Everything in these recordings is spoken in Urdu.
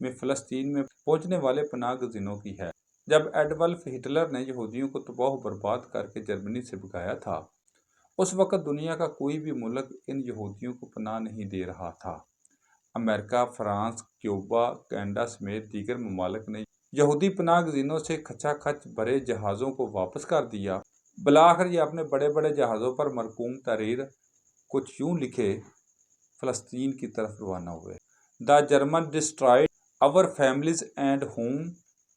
میں فلسطین میں پہنچنے والے پناہ گزینوں کی ہے، جب ایڈولف ہٹلر نے یہودیوں کو تباہ و برباد کر کے جرمنی سے بھگایا تھا۔ اس وقت دنیا کا کوئی بھی ملک ان یہودیوں کو پناہ نہیں دے رہا تھا۔ امریکہ، فرانس، کیوبا، کینیڈا سمیت دیگر ممالک نے یہودی پناہ گزینوں سے کھچا کھچ بھرے جہازوں کو واپس کر دیا۔ بالآخر یہ اپنے بڑے بڑے جہازوں پر مرقوم تحریر کچھ یوں لکھے فلسطین کی طرف روانہ ہوئے۔ "The German destroyed our families and home,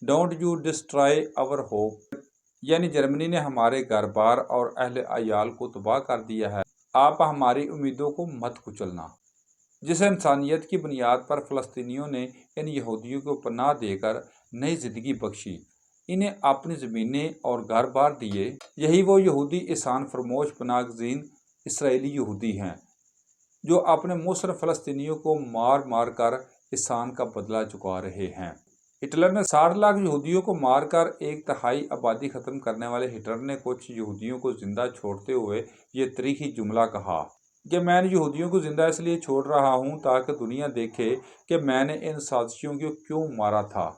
don't you destroy our hope." یعنی جرمنی نے ہمارے گھر بار اور اہل عیال کو تباہ کر دیا ہے، آپ ہماری امیدوں کو مت کچلنا۔ جس انسانیت کی بنیاد پر فلسطینیوں نے ان یہودیوں کو پناہ دے کر نئی زندگی بخشی، انہیں اپنی زمینیں اور گھر بار دیے، یہی وہ یہودی احسان فرموش پناہ گزین اسرائیلی یہودی ہیں جو اپنے مصر فلسطینیوں کو مار مار کر احسان کا بدلہ چکا رہے ہیں۔ ہٹلر نے 60 لاکھ یہودیوں کو مار کر 1/3 آبادی ختم کرنے والے ہٹلر نے کچھ یہودیوں کو زندہ چھوڑتے ہوئے یہ تاریخی جملہ کہا کہ میں نے یہودیوں کو زندہ اس لیے چھوڑ رہا ہوں تاکہ دنیا دیکھے کہ میں نے ان سازشیوں کو کیوں مارا تھا۔